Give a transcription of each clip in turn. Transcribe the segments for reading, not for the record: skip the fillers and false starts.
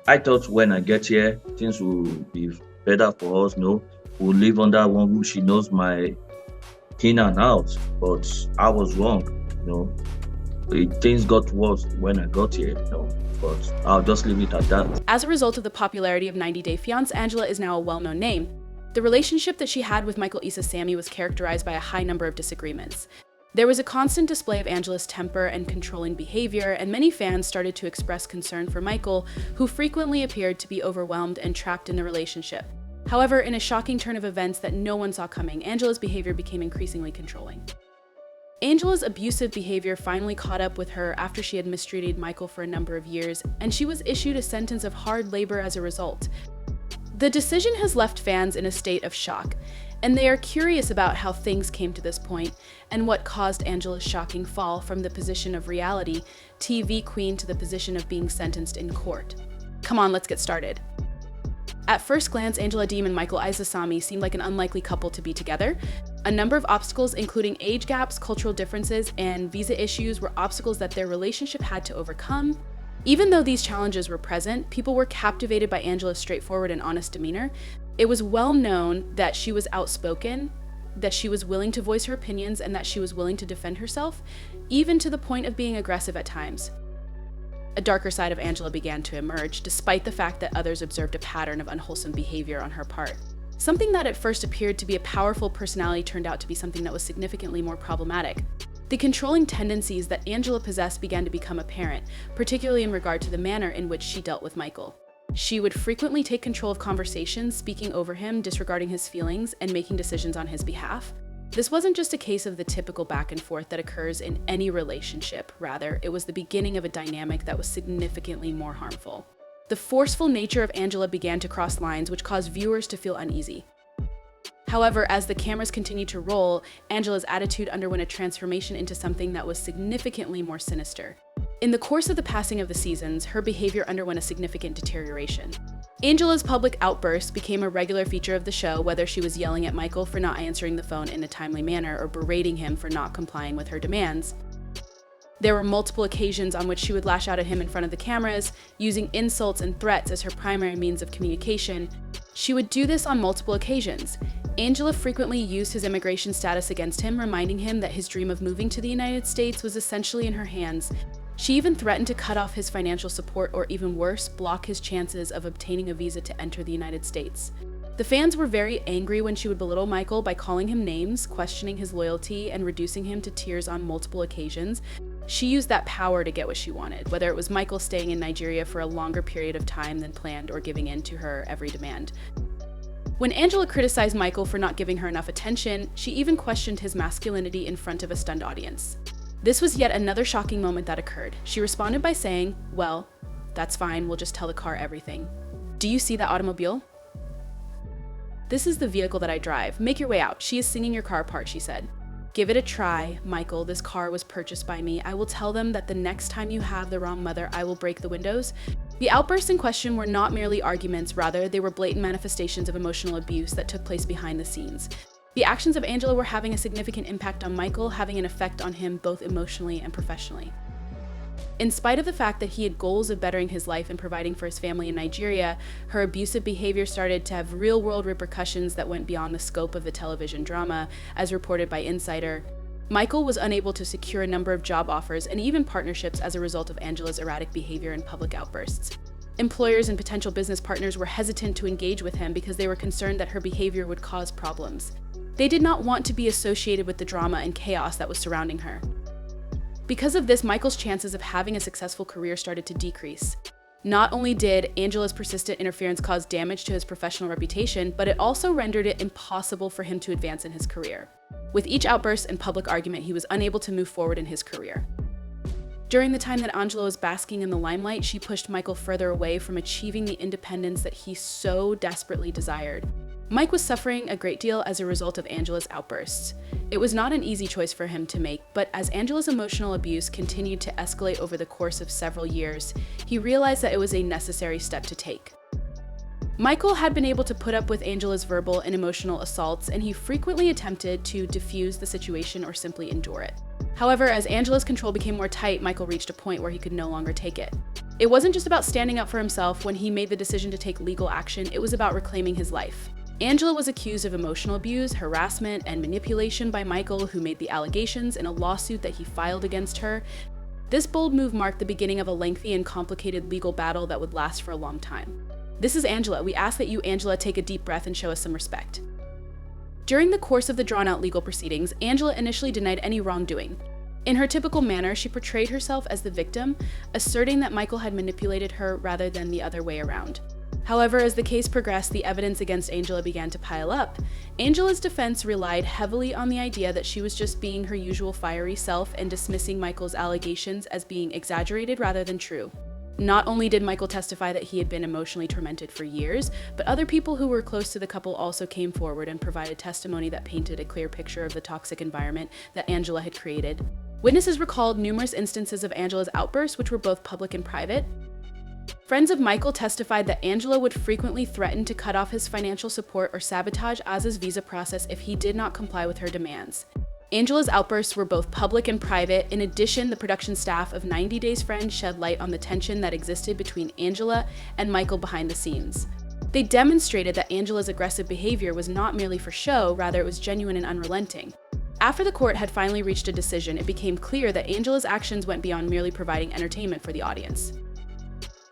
I thought when I get here, things will be better for us. No, we'll live under one roof. She knows my in and out, but I was wrong. Things got worse when I got here. But I'll just leave it at that. As a result of the popularity of 90 Day Fiancé, Angela is now a well-known name. The relationship that she had with Michael Issa Sammy was characterized by a high number of disagreements. There was a constant display of Angela's temper and controlling behavior, and many fans started to express concern for Michael, who frequently appeared to be overwhelmed and trapped in the relationship. However, in a shocking turn of events that no one saw coming, Angela's behavior became increasingly controlling. Angela's abusive behavior finally caught up with her after she had mistreated Michael for a number of years, and she was issued a sentence of hard labor as a result. The decision has left fans in a state of shock, and they are curious about how things came to this point and what caused Angela's shocking fall from the position of reality TV queen to the position of being sentenced in court. Come on, let's get started. At first glance, Angela Deem and Michael Issa Sammy seemed like an unlikely couple to be together. A number of obstacles, including age gaps, cultural differences, and visa issues, were obstacles that their relationship had to overcome. Even though these challenges were present, people were captivated by Angela's straightforward and honest demeanor. It was well known that she was outspoken, that she was willing to voice her opinions, and that she was willing to defend herself, even to the point of being aggressive at times. A darker side of Angela began to emerge, despite the fact that others observed a pattern of unwholesome behavior on her part. Something that at first appeared to be a powerful personality turned out to be something that was significantly more problematic. The controlling tendencies that Angela possessed began to become apparent, particularly in regard to the manner in which she dealt with Michael. She would frequently take control of conversations, speaking over him, disregarding his feelings, and making decisions on his behalf. This wasn't just a case of the typical back and forth that occurs in any relationship. Rather, it was the beginning of a dynamic that was significantly more harmful. The forceful nature of Angela began to cross lines, which caused viewers to feel uneasy. However, as the cameras continued to roll, Angela's attitude underwent a transformation into something that was significantly more sinister. In the course of the passing of the seasons, her behavior underwent a significant deterioration. Angela's public outbursts became a regular feature of the show, whether she was yelling at Michael for not answering the phone in a timely manner or berating him for not complying with her demands. There were multiple occasions on which she would lash out at him in front of the cameras, using insults and threats as her primary means of communication. She would do this on multiple occasions. Angela frequently used his immigration status against him, reminding him that his dream of moving to the United States was essentially in her hands. She even threatened to cut off his financial support or, even worse, block his chances of obtaining a visa to enter the United States. The fans were very angry when she would belittle Michael by calling him names, questioning his loyalty, and reducing him to tears on multiple occasions. She used that power to get what she wanted, whether it was Michael staying in Nigeria for a longer period of time than planned or giving in to her every demand. When Angela criticized Michael for not giving her enough attention, she even questioned his masculinity in front of a stunned audience. This was yet another shocking moment that occurred. She responded by saying, "Well, that's fine, we'll just tell the car everything. Do you see that automobile? This is the vehicle that I drive. Make your way out. She is singing your car apart," she said. "Give it a try, Michael. This car was purchased by me. I will tell them that the next time you have the wrong mother, I will break the windows." The outbursts in question were not merely arguments, rather, they were blatant manifestations of emotional abuse that took place behind the scenes. The actions of Angela were having a significant impact on Michael, having an effect on him both emotionally and professionally. In spite of the fact that he had goals of bettering his life and providing for his family in Nigeria, her abusive behavior started to have real-world repercussions that went beyond the scope of the television drama, as reported by Insider. Michael was unable to secure a number of job offers and even partnerships as a result of Angela's erratic behavior and public outbursts. Employers and potential business partners were hesitant to engage with him because they were concerned that her behavior would cause problems. They did not want to be associated with the drama and chaos that was surrounding her. Because of this, Michael's chances of having a successful career started to decrease. Not only did Angela's persistent interference cause damage to his professional reputation, but it also rendered it impossible for him to advance in his career. With each outburst and public argument, he was unable to move forward in his career. During the time that Angela was basking in the limelight, she pushed Michael further away from achieving the independence that he so desperately desired. Mike was suffering a great deal as a result of Angela's outbursts. It was not an easy choice for him to make, but as Angela's emotional abuse continued to escalate over the course of several years, he realized that it was a necessary step to take. Michael had been able to put up with Angela's verbal and emotional assaults, and he frequently attempted to defuse the situation or simply endure it. However, as Angela's control became more tight, Michael reached a point where he could no longer take it. It wasn't just about standing up for himself when he made the decision to take legal action, it was about reclaiming his life. Angela was accused of emotional abuse, harassment, and manipulation by Michael, who made the allegations in a lawsuit that he filed against her. This bold move marked the beginning of a lengthy and complicated legal battle that would last for a long time. This is Angela. We ask that you, Angela, take a deep breath and show us some respect. During the course of the drawn-out legal proceedings, Angela initially denied any wrongdoing. In her typical manner, she portrayed herself as the victim, asserting that Michael had manipulated her rather than the other way around. However, as the case progressed, the evidence against Angela began to pile up. Angela's defense relied heavily on the idea that she was just being her usual fiery self and dismissing Michael's allegations as being exaggerated rather than true. Not only did Michael testify that he had been emotionally tormented for years, but other people who were close to the couple also came forward and provided testimony that painted a clear picture of the toxic environment that Angela had created. Witnesses recalled numerous instances of Angela's outbursts, which were both public and private. Friends of Michael testified that Angela would frequently threaten to cut off his financial support or sabotage Az's visa process if he did not comply with her demands. Angela's outbursts were both public and private. In addition, the production staff of 90 Days Friends shed light on the tension that existed between Angela and Michael behind the scenes. They demonstrated that Angela's aggressive behavior was not merely for show, rather it was genuine and unrelenting. After the court had finally reached a decision, it became clear that Angela's actions went beyond merely providing entertainment for the audience.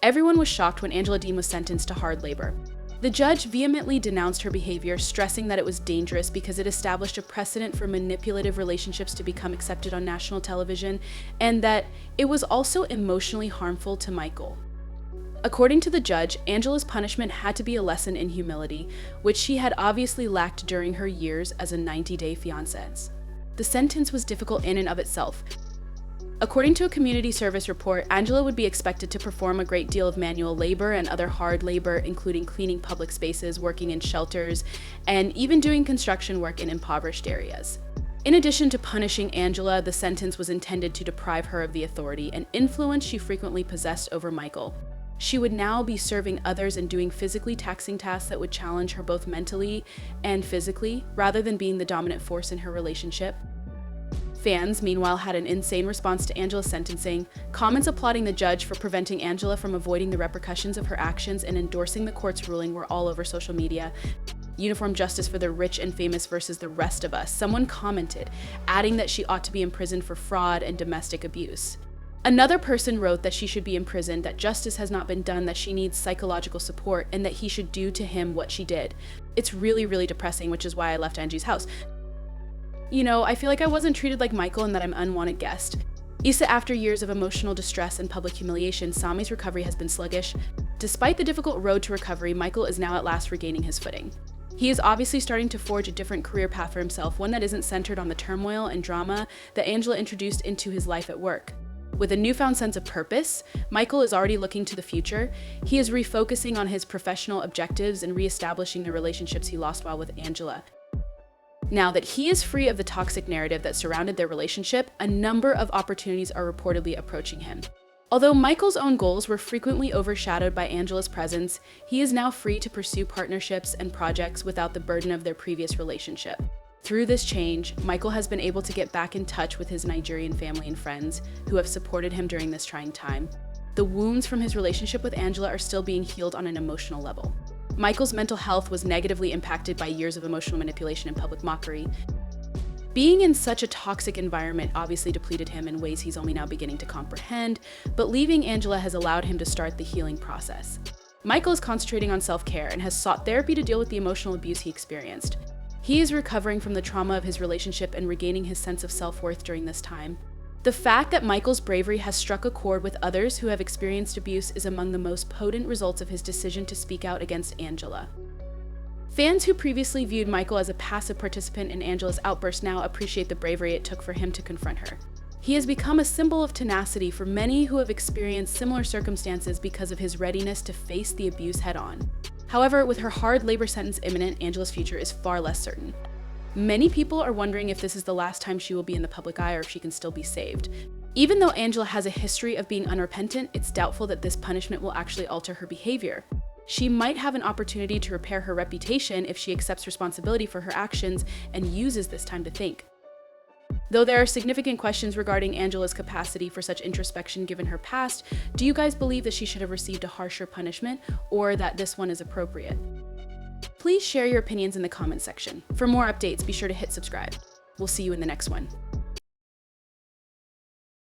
Everyone was shocked when Angela Deem was sentenced to hard labor. The judge vehemently denounced her behavior, stressing that it was dangerous because it established a precedent for manipulative relationships to become accepted on national television, and that it was also emotionally harmful to Michael. According to the judge, Angela's punishment had to be a lesson in humility, which she had obviously lacked during her years as a 90-day fiancé. The sentence was difficult in and of itself. According to a community service report, Angela would be expected to perform a great deal of manual labor and other hard labor, including cleaning public spaces, working in shelters, and even doing construction work in impoverished areas. In addition to punishing Angela, the sentence was intended to deprive her of the authority and influence she frequently possessed over Michael. She would now be serving others and doing physically taxing tasks that would challenge her both mentally and physically, rather than being the dominant force in her relationship. Fans, meanwhile, had an insane response to Angela's sentencing. Comments applauding the judge for preventing Angela from avoiding the repercussions of her actions and endorsing the court's ruling were all over social media. Uniform justice for the rich and famous versus the rest of us, someone commented, adding that she ought to be imprisoned for fraud and domestic abuse. Another person wrote that she should be imprisoned, that justice has not been done, that she needs psychological support, and that he should do to him what she did. It's really, really depressing, which is why I left Angie's house. You know, I feel like I wasn't treated like Michael and that I'm an unwanted guest. Issa, after years of emotional distress and public humiliation, Sami's recovery has been sluggish. Despite the difficult road to recovery, Michael is now at last regaining his footing. He is obviously starting to forge a different career path for himself, one that isn't centered on the turmoil and drama that Angela introduced into his life at work. With a newfound sense of purpose, Michael is already looking to the future. He is refocusing on his professional objectives and reestablishing the relationships he lost while with Angela. Now that he is free of the toxic narrative that surrounded their relationship, a number of opportunities are reportedly approaching him. Although Michael's own goals were frequently overshadowed by Angela's presence, he is now free to pursue partnerships and projects without the burden of their previous relationship. Through this change, Michael has been able to get back in touch with his Nigerian family and friends who have supported him during this trying time. The wounds from his relationship with Angela are still being healed on an emotional level. Michael's mental health was negatively impacted by years of emotional manipulation and public mockery. Being in such a toxic environment obviously depleted him in ways he's only now beginning to comprehend, but leaving Angela has allowed him to start the healing process. Michael is concentrating on self-care and has sought therapy to deal with the emotional abuse he experienced. He is recovering from the trauma of his relationship and regaining his sense of self-worth during this time. The fact that Michael's bravery has struck a chord with others who have experienced abuse is among the most potent results of his decision to speak out against Angela. Fans who previously viewed Michael as a passive participant in Angela's outburst now appreciate the bravery it took for him to confront her. He has become a symbol of tenacity for many who have experienced similar circumstances because of his readiness to face the abuse head-on. However, with her hard labor sentence imminent, Angela's future is far less certain. Many people are wondering if this is the last time she will be in the public eye or if she can still be saved. Even though Angela has a history of being unrepentant, it's doubtful that this punishment will actually alter her behavior. She might have an opportunity to repair her reputation if she accepts responsibility for her actions and uses this time to think. Though there are significant questions regarding Angela's capacity for such introspection given her past, do you guys believe that she should have received a harsher punishment or that this one is appropriate? Please share your opinions in the comment section. For more updates, be sure to hit subscribe. We'll see you in the next one.